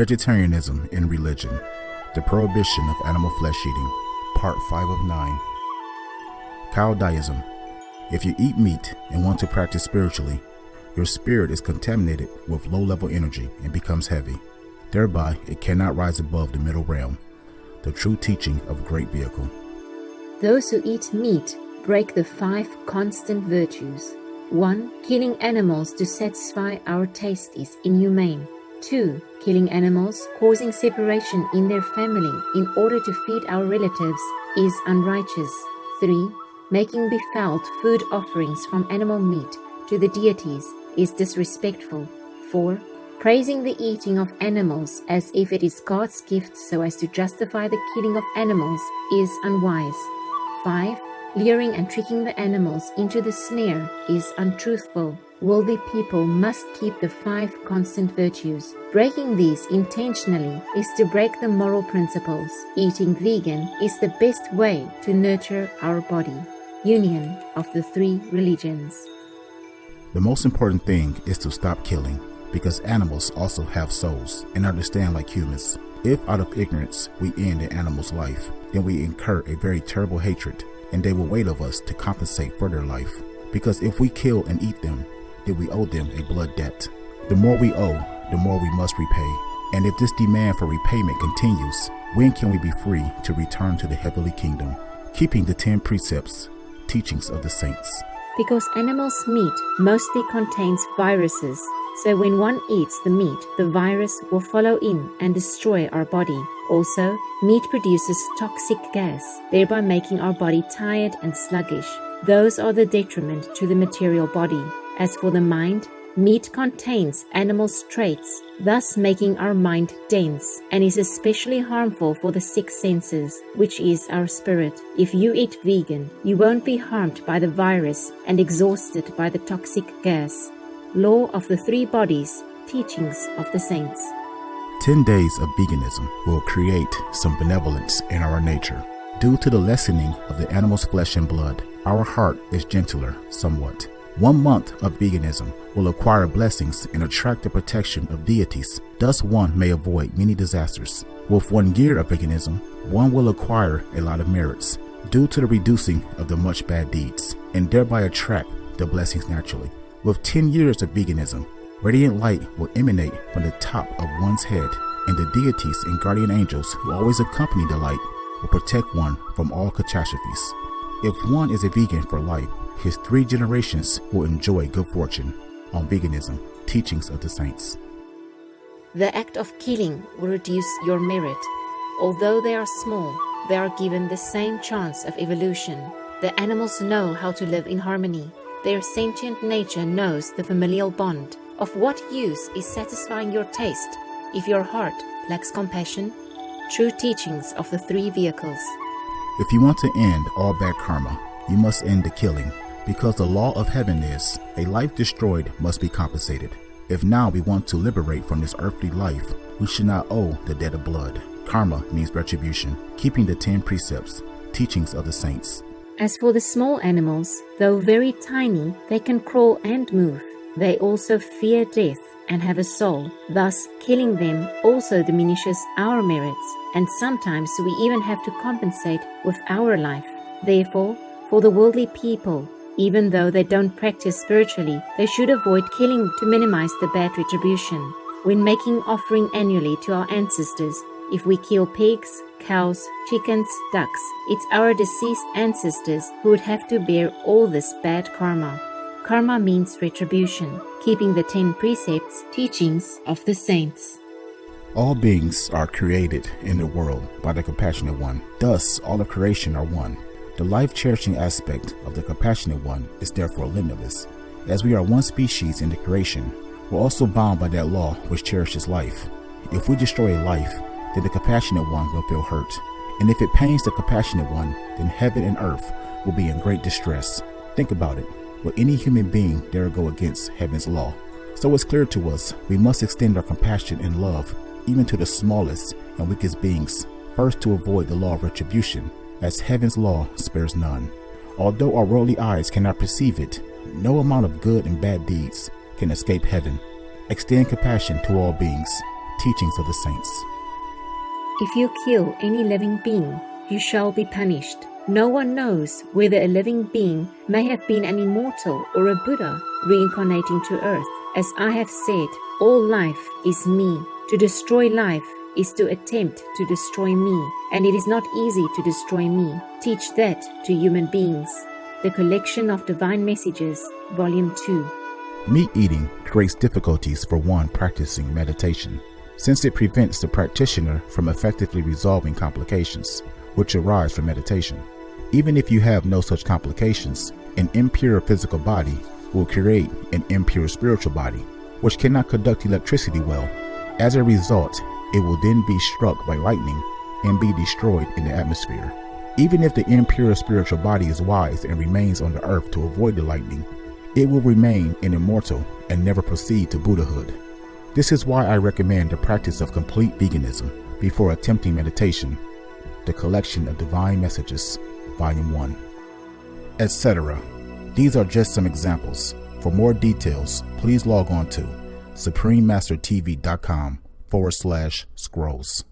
Vegetarianism in Religion, the Prohibition of Animal Flesh Eating, Part 5 of 9. Cowdeism. If you eat meat and want to practice spiritually, your spirit is contaminated with low-level energy and becomes heavy. Thereby, it cannot rise above the middle realm, the true teaching of Great Vehicle. Those who eat meat break the 5 constant virtues. 1. Killing animals to satisfy our taste is inhumane. 2. Killing animals, causing separation in their family in order to feed our relatives, is unrighteous. 3. Making befouled food offerings from animal meat to the deities is disrespectful. 4. Praising the eating of animals as if it is God's gift so as to justify the killing of animals is unwise. 5. Luring and tricking the animals into the snare is untruthful. Worldly people must keep the 5 constant virtues. Breaking these intentionally is to break the moral principles. Eating vegan is the best way to nurture our body. Union of the 3 religions. The most important thing is to stop killing, because animals also have souls and understand like humans. If out of ignorance we end an animal's life, then we incur a very terrible hatred, and they will wait of us to compensate for their life. Because if we kill and eat them, then we owe them a blood debt. The more we owe, the more we must repay. And if this demand for repayment continues, when can we be free to return to the heavenly kingdom? Keeping the 10 precepts, teachings of the saints. Because animals' meat mostly contains viruses, so when one eats the meat, the virus will follow in and destroy our body. Also, meat produces toxic gas, thereby making our body tired and sluggish. Those are the detriment to the material body. As for the mind, meat contains animals' traits, thus making our mind dense, and is especially harmful for the 6 senses, which is our spirit. If you eat vegan, you won't be harmed by the virus and exhausted by the toxic gas. Law of the 3 bodies, teachings of the saints. 10 days of veganism will create some benevolence in our nature. Due to the lessening of the animal's flesh and blood, our heart is gentler somewhat. 1 month of veganism will acquire blessings and attract the protection of deities. Thus one may avoid many disasters. With 1 year of veganism, one will acquire a lot of merits due to the reducing of the much bad deeds, and thereby attract the blessings naturally. With 10 years of veganism, radiant light will emanate from the top of one's head, and the deities and guardian angels who always accompany the light will protect one from all catastrophes. If one is a vegan for life, his 3 generations will enjoy good fortune. On veganism, teachings of the saints. The act of killing will reduce your merit. Although they are small, they are given the same chance of evolution. The animals know how to live in harmony. Their sentient nature knows the familial bond. Of what use is satisfying your taste if your heart lacks compassion? True teachings of the 3 vehicles. If you want to end all bad karma, you must end the killing, because the law of heaven is, a life destroyed must be compensated. If now we want to liberate from this earthly life, we should not owe the debt of blood. Karma means retribution. Keeping the 10 precepts, teachings of the saints. As for the small animals, though very tiny, they can crawl and move. They also fear death and have a soul. Thus, killing them also diminishes our merits, and sometimes we even have to compensate with our life. Therefore, for the worldly people, even though they don't practice spiritually, they should avoid killing to minimize the bad retribution. When making offering annually to our ancestors, if we kill pigs, cows, chickens, ducks, it's our deceased ancestors who would have to bear all this bad karma. Karma means retribution. Keeping the 10 precepts, teachings of the saints. All beings are created in the world by the Compassionate One. Thus, all of creation are one. The life-cherishing aspect of the Compassionate One is therefore limitless. As we are one species in the creation, we're also bound by that law which cherishes life. If we destroy a life, then the Compassionate One will feel hurt. And if it pains the Compassionate One, then heaven and earth will be in great distress. Think about it. Will any human being dare go against heaven's law? So it's clear to us, we must extend our compassion and love even to the smallest and weakest beings, first to avoid the law of retribution, as heaven's law spares none. Although our worldly eyes cannot perceive it, no amount of good and bad deeds can escape heaven. Extend compassion to all beings. teachings of the saints. If you kill any living being, you shall be punished. No one knows whether a living being may have been an immortal or a Buddha reincarnating to earth. As I have said, all life is me. To destroy life is to attempt to destroy me, and it is not easy to destroy me. Teach that to human beings. The Collection of Divine Messages, Volume 2. Meat eating creates difficulties for one practicing meditation, since it prevents the practitioner from effectively resolving complications which arise from meditation. Even if you have no such complications, an impure physical body will create an impure spiritual body, which cannot conduct electricity well. As a result, it will then be struck by lightning and be destroyed in the atmosphere. Even if the impure spiritual body is wise and remains on the earth to avoid the lightning, it will remain an immortal and never proceed to Buddhahood. This is why I recommend the practice of complete veganism before attempting meditation. The Collection of Divine Messages, Volume 1, etc. These are just some examples. For more details, please log on to suprememastertv.com/scrolls.